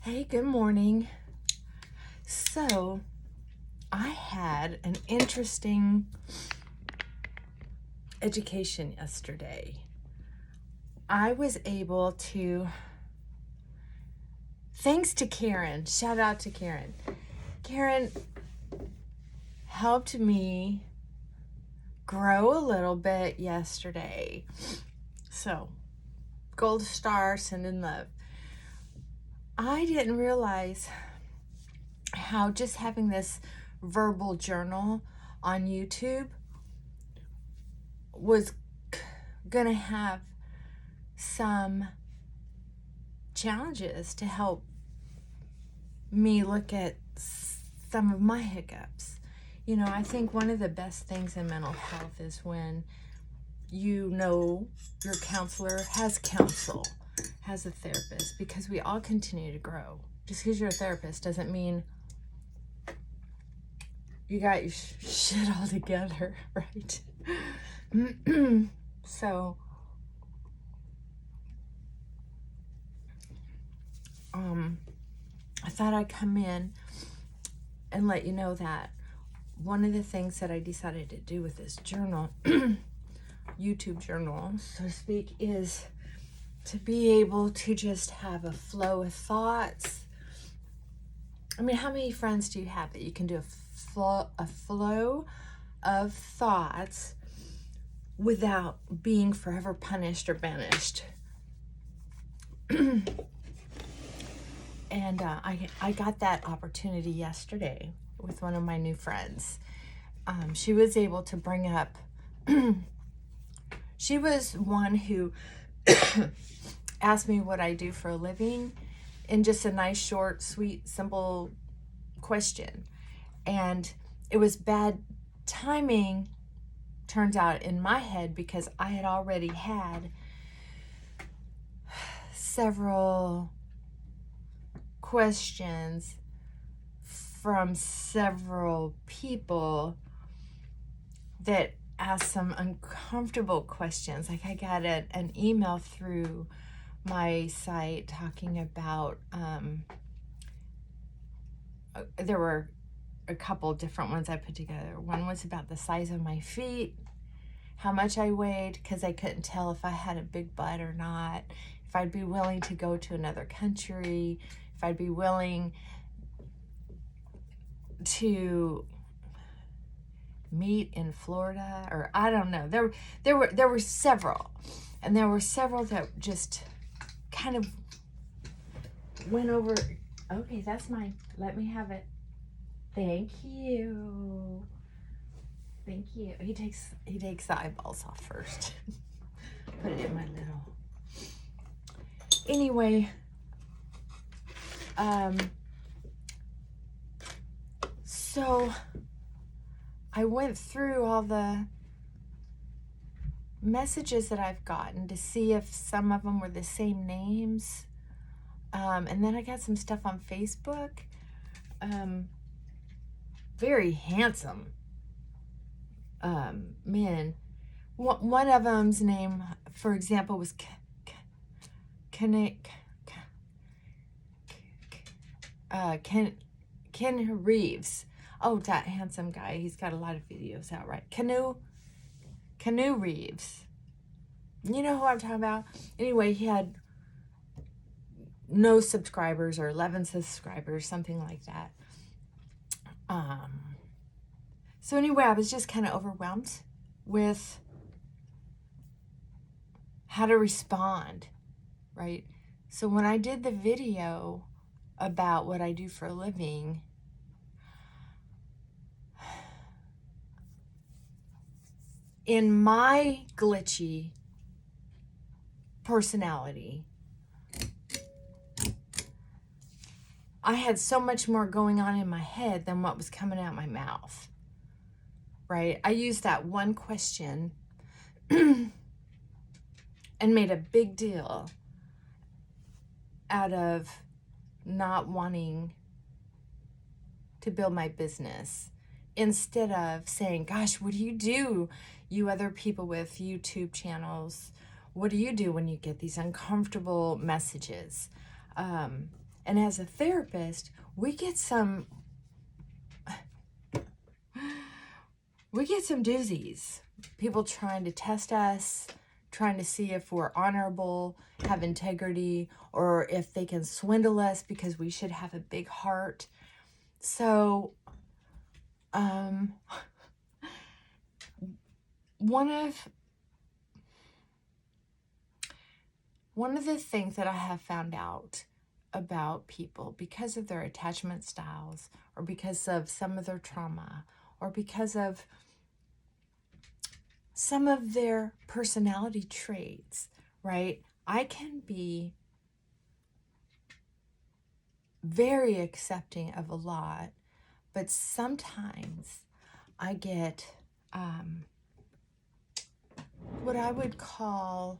Hey, good morning. So, I had an interesting education yesterday. I was able to, thanks to Karen, shout out to Karen. Karen helped me grow a little bit yesterday. So, gold star, sending love. I didn't realize how just having this verbal journal on YouTube was gonna have some challenges to help me look at some of my hiccups. You know, I think one of the best things in mental health is when you know your counselor has counsel, has a therapist, because we all continue to grow. Just because you're a therapist doesn't mean you got your shit all together, right? So, I thought I'd come in and let you know that one of the things that I decided to do with this journal, YouTube journal, so to speak, is to be able to just have a flow of thoughts. I mean, how many friends do you have that you can do a flow of thoughts without being forever punished or banished? And I got that opportunity yesterday with one of my new friends. She was able to bring up, she was one who asked me what I do for a living in just a nice, short, sweet, simple question. And it was bad timing, turns out, in my head, because I had already had several questions from several people that asked some uncomfortable questions. Like I got an email through my site talking about, there were a couple different ones I put together. One was about the size of my feet, how much I weighed, because I couldn't tell if I had a big butt or not, if I'd be willing to go to another country, if I'd be willing to meet in Florida, or I don't know. There were several, and there were several that just kind of went over. Okay, that's mine. Let me have it. Thank you. Thank you. He takes the eyeballs off first. Put it in my little. Anyway, so I went through all the messages that I've gotten to see if some of them were the same names. And then I got some stuff on Facebook. Very handsome men. One of them's name, for example, was Ken Reeves. Oh, that handsome guy. He's got a lot of videos out, right? Canoe Reeves. You know who I'm talking about? Anyway, he had no subscribers or 11 subscribers, something like that. So anyway, I was just kind of overwhelmed with how to respond, right? So when I did the video about what I do for a living, in my glitchy personality, I had so much more going on in my head than what was coming out my mouth, right? I used that one question and made a big deal out of not wanting to build my business, instead of saying, gosh, what do, you other people with YouTube channels? What do you do when you get these uncomfortable messages? And as a therapist, we get some doozies. People trying to test us, trying to see if we're honorable, have integrity, or if they can swindle us because we should have a big heart. So, one of the things that I have found out about people because of their attachment styles, or because of some of their trauma, or because of some of their personality traits, right? I can be very accepting of a lot, but sometimes I get what I would call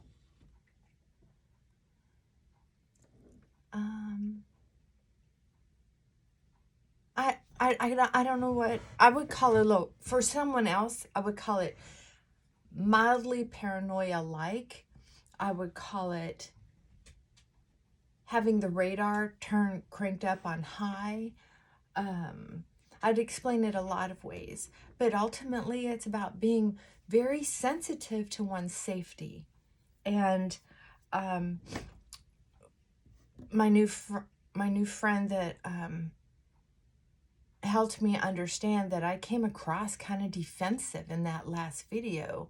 I don't know what I would call it. Look, for someone else, I would call it mildly paranoia-like. I would call it having the radar cranked up on high. I'd explain it a lot of ways, but ultimately it's about being very sensitive to one's safety. And my new friend that helped me understand that I came across kind of defensive in that last video.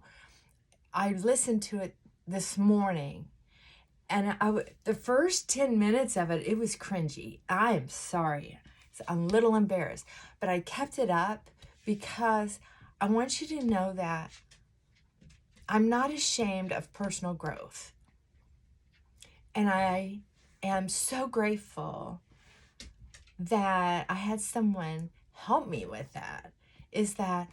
I listened to it this morning, and the first 10 minutes of it, it was cringy. I am sorry. I'm a little embarrassed, but I kept it up because I want you to know that I'm not ashamed of personal growth. And I am so grateful that I had someone help me with that. Is that,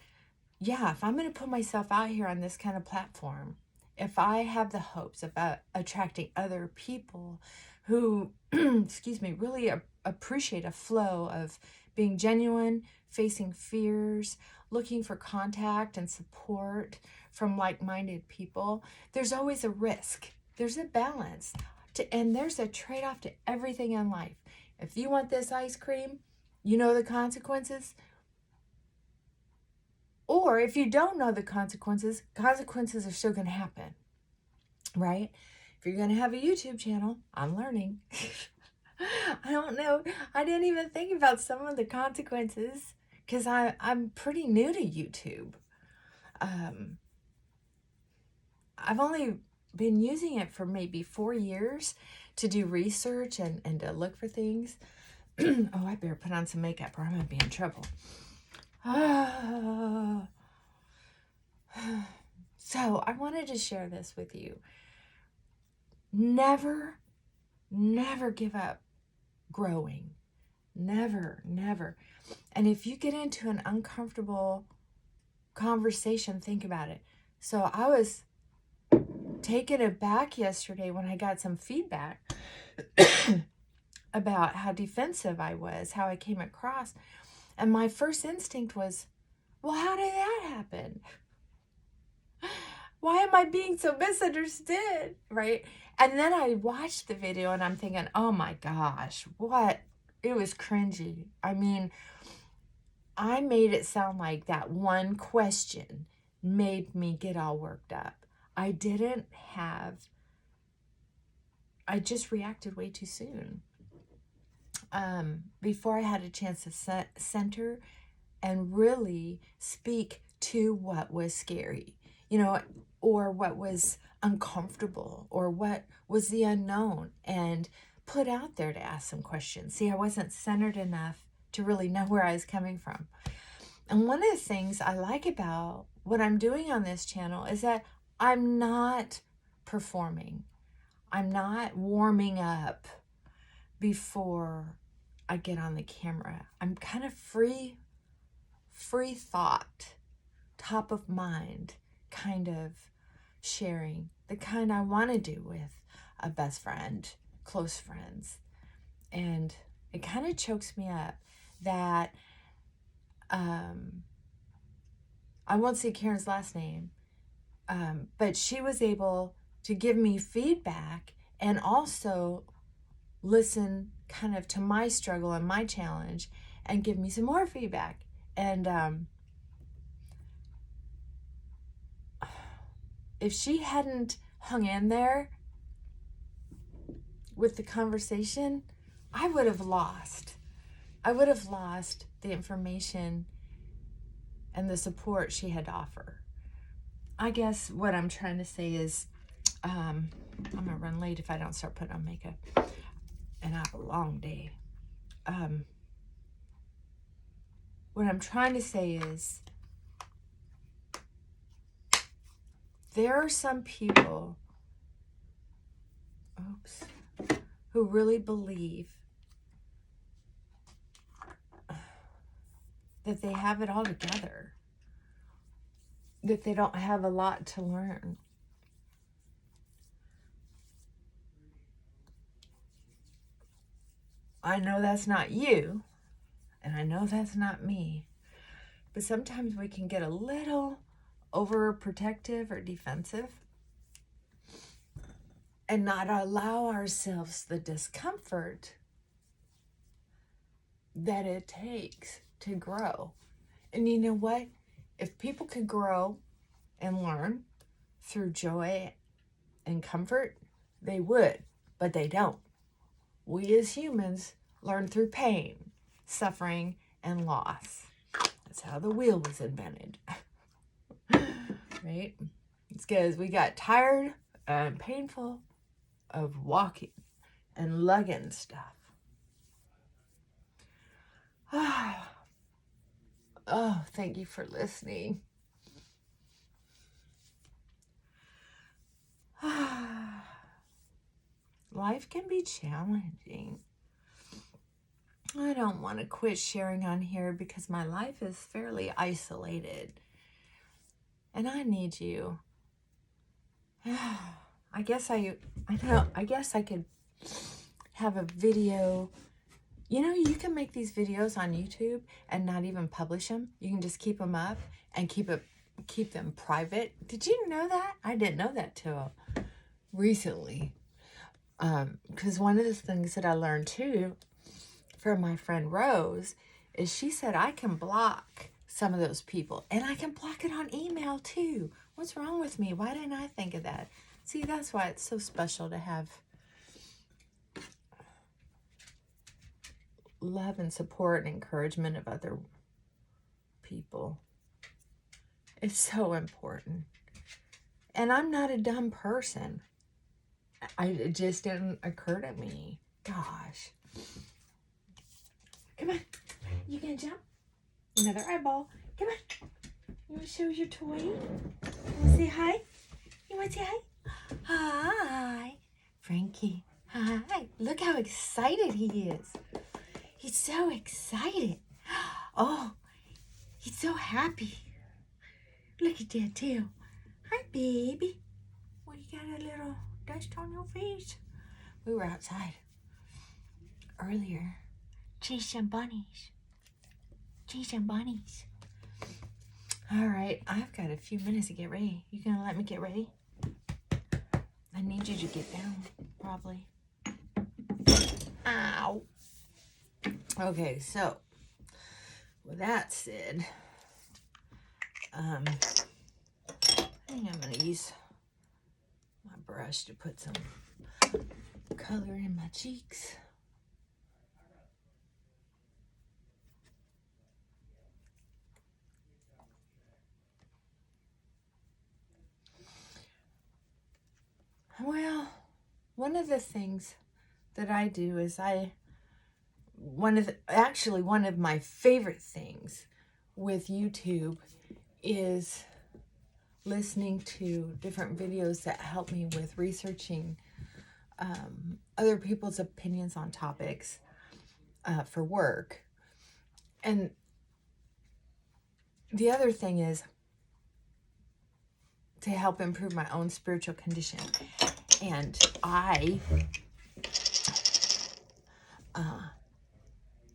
yeah, if I'm going to put myself out here on this kind of platform, if I have the hopes of attracting other people who, excuse me, really appreciate a flow of being genuine, facing fears, looking for contact and support from like-minded people, there's always a risk. There's a balance, and there's a trade-off to everything in life. If you want this ice cream, you know the consequences. Or if you don't know the consequences are still going to happen, right? If you're going to have a YouTube channel, I'm learning. I don't know. I didn't even think about some of the consequences because I'm pretty new to YouTube. I've only been using it for maybe 4 years to do research and to look for things. Oh, I better put on some makeup or I'm going to be in trouble. So I wanted to share this with you. Never give up growing. Never. And if you get into an uncomfortable conversation, think about it. So I was taken aback yesterday when I got some feedback about how defensive I was, how I came across. And my first instinct was, well, how did that happen? Why am I being so misunderstood, right? And then I watched the video and I'm thinking, oh my gosh, what? It was cringy. I mean, I made it sound like that one question made me get all worked up. I just reacted way too soon. Before I had a chance to center and really speak to what was scary, or what was uncomfortable, or what was the unknown, and put out there to ask some questions. See, I wasn't centered enough to really know where I was coming from. And one of the things I like about what I'm doing on this channel is that I'm not performing. I'm not warming up before I get on the camera. I'm kind of free thought, top of mind, kind of sharing, the kind I want to do with a best friend, close friends. And it kind of chokes me up that I won't say Karen's last name, but she was able to give me feedback and also listen kind of to my struggle and my challenge and give me some more feedback. And if she hadn't hung in there with the conversation, I would have lost. I would have lost the information and the support she had to offer. I guess what I'm trying to say is, I'm going to run late if I don't start putting on makeup. And I have a long day. What I'm trying to say is, there are some people, who really believe that they have it all together, that they don't have a lot to learn. I know that's not you, and I know that's not me, but sometimes we can get a little overprotective or defensive and not allow ourselves the discomfort that it takes to grow. And you know what? If people could grow and learn through joy and comfort, they would, but they don't. We as humans learn through pain, suffering, and loss. That's how the wheel was invented. Right? It's because we got tired and painful of walking and lugging stuff. Oh, thank you for listening. Life can be challenging. I don't want to quit sharing on here because my life is fairly isolated. And I need you. I guess I could have a video. You know, you can make these videos on YouTube and not even publish them. You can just keep them up and keep them private. Did you know that? I didn't know that till recently. Because one of the things that I learned too from my friend Rose is she said I can block some of those people, and I can block it on email too. What's wrong with me? Why didn't I think of that? See, that's why it's so special to have love and support and encouragement of other people. It's so important. And I'm not a dumb person. It just didn't occur to me. Gosh. Come on. You gonna jump? Another eyeball. Come on. You want to show your toy? You want to say hi? You want to say hi? Hi. Frankie. Hi. Look how excited he is. He's so excited. Oh, he's so happy. Look at that too. Hi, baby. Well, you got a little dust on your face. We were outside earlier. Chasing bunnies. Chasing bunnies. All right, I've got a few minutes to get ready. You gonna let me get ready? I need you to get down, probably. Ow. Okay, so with that said, I think I'm gonna use my brush to put some color in my cheeks. Well, one of the things that I do is one of my favorite things with YouTube is listening to different videos that help me with researching other people's opinions on topics for work. And the other thing is to help improve my own spiritual condition. And I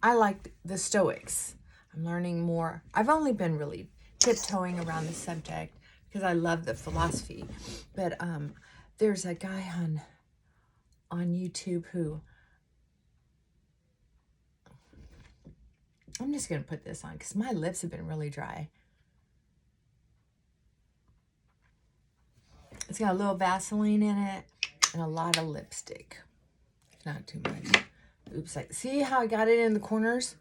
like the Stoics. I'm learning more. I've only been really tiptoeing around the subject because I love the philosophy. But there's a guy on YouTube who I'm just going to put this on because my lips have been really dry. It's got a little Vaseline in it and a lot of lipstick. Not too much. Oops. See how I got it in the corners?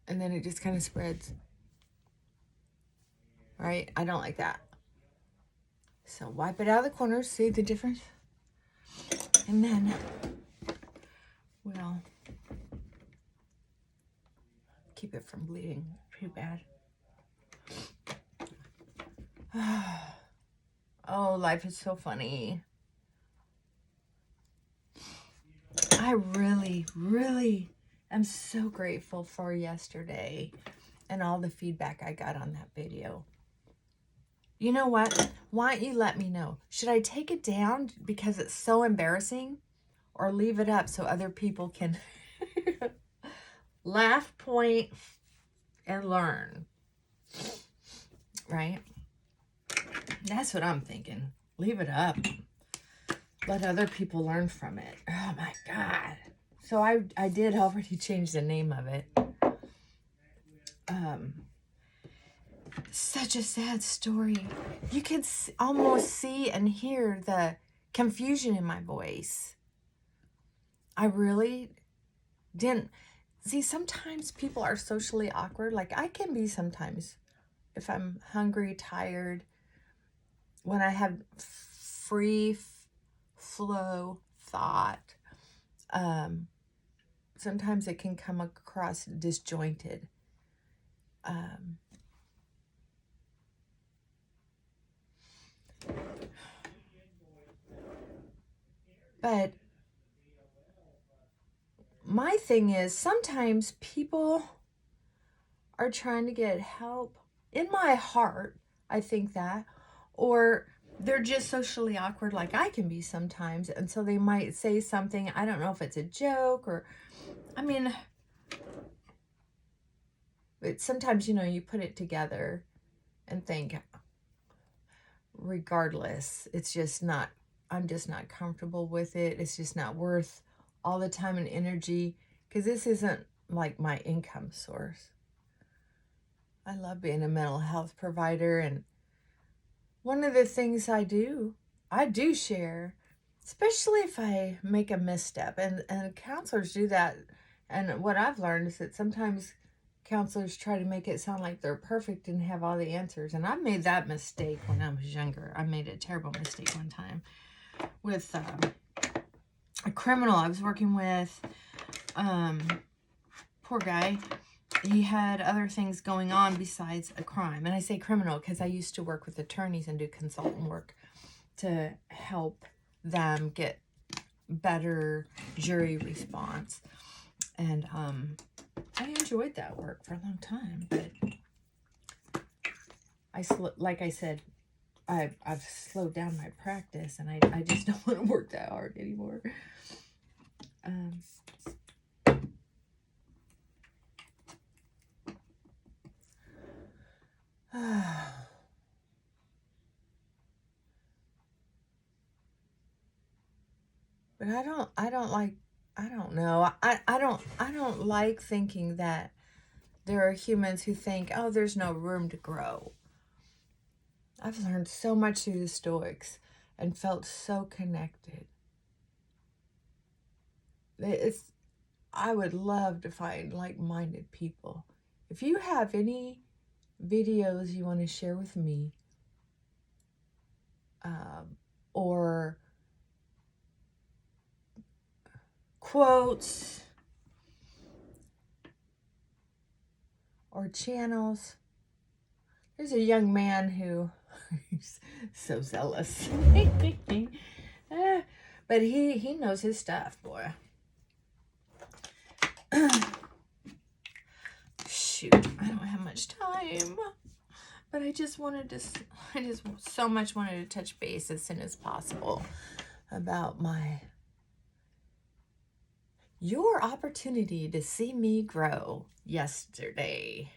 And then it just kind of spreads. Right? I don't like that. So wipe it out of the corners. See the difference? And then we'll keep it from bleeding too bad. Oh, life is so funny. I really, really am so grateful for yesterday and all the feedback I got on that video. You know what? Why don't you let me know? Should I take it down because it's so embarrassing, or leave it up so other people can laugh, point, and learn? Right? That's what I'm thinking. Leave it up. Let other people learn from it. Oh my God. So I did already change the name of it. Such a sad story. You could almost see and hear the confusion in my voice. I really didn't. See, sometimes people are socially awkward. Like I can be sometimes if I'm hungry, tired, when I have free flow thought. Sometimes it can come across disjointed. But my thing is, sometimes people are trying to get help. In my heart, I think that. Or they're just socially awkward like I can be sometimes. And so they might say something. I don't know if it's a joke or, I mean, but sometimes, you know, you put it together and think, regardless, it's just not, I'm just not comfortable with it. It's just not worth all the time and energy, because this isn't like my income source. I love being a mental health provider, and one of the things I do share, especially if I make a misstep, and counselors do that. And what I've learned is that sometimes counselors try to make it sound like they're perfect and have all the answers. And I made that mistake when I was younger. I made a terrible mistake one time with a criminal I was working with. Poor guy. He had other things going on besides a crime. And I say criminal because I used to work with attorneys and do consultant work to help them get better jury response. And I enjoyed that work for a long time. But like I said, I've slowed down my practice, and I just don't want to work that hard anymore. But I don't know. I don't like thinking that there are humans who think, oh, there's no room to grow. I've learned so much through the Stoics and felt so connected. I would love to find like-minded people. If you have any videos you want to share with me, or quotes or channels. There's a young man who he's so zealous. But he knows his stuff, boy. Shoot, I don't have much time. But I just so much wanted to touch base as soon as possible about your opportunity to see me grow yesterday,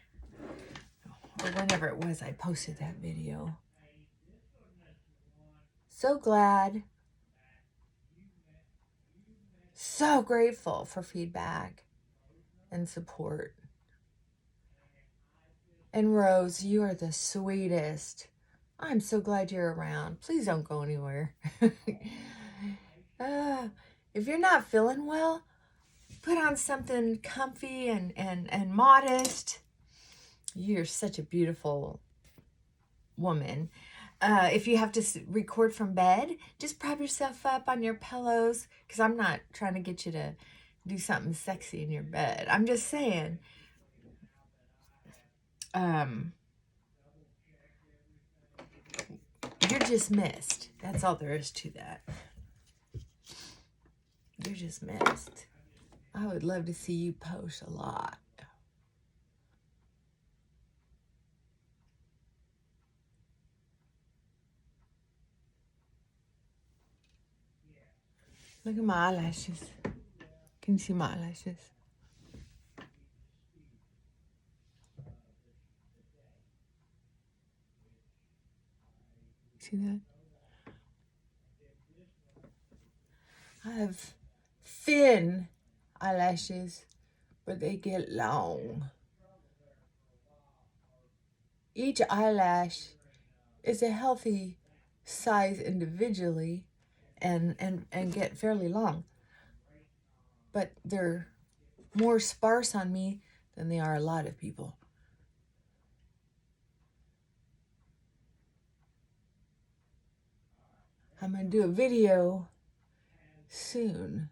or whenever it was I posted that video. So glad, so grateful for feedback, and support. And Rose, you are the sweetest. I'm so glad you're around. Please don't go anywhere. If you're not feeling well, put on something comfy and modest. You're such a beautiful woman. If you have to record from bed, just prop yourself up on your pillows, because I'm not trying to get you to do something sexy in your bed. I'm just saying, you're just missed. That's all there is to that. You're just missed. I would love to see you post a lot. Look at my eyelashes. Can you see my eyelashes? See that? I have thin eyelashes, but they get long. Each eyelash is a healthy size individually and get fairly long. But they're more sparse on me than they are a lot of people. I'm going to do a video soon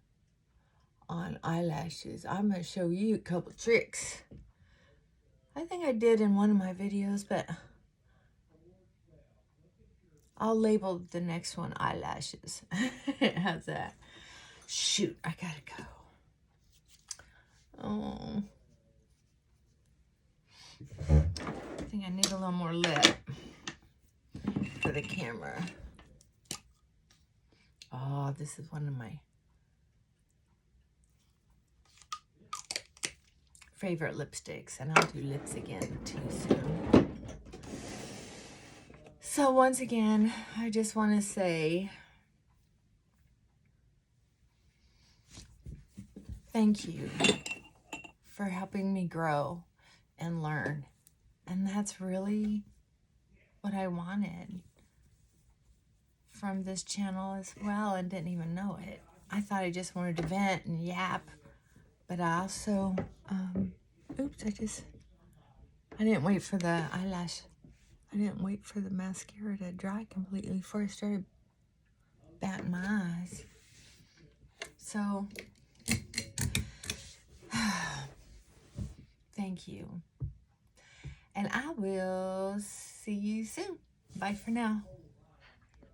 on eyelashes. I'm going to show you a couple tricks. I think I did in one of my videos, but I'll label the next one eyelashes. How's that? Shoot, I gotta go. Oh. I think I need a little more lip for the camera. Oh, this is one of my favorite lipsticks, and I'll do lips again too soon. So once again, I just want to say thank you for helping me grow and learn. And that's really what I wanted from this channel as well, and didn't even know it. I thought I just wanted to vent and yap, but I also, oops, I didn't wait for the eyelash. I didn't wait for the mascara to dry completely before I started batting my eyes. So, thank you. And I will see you soon. Bye for now.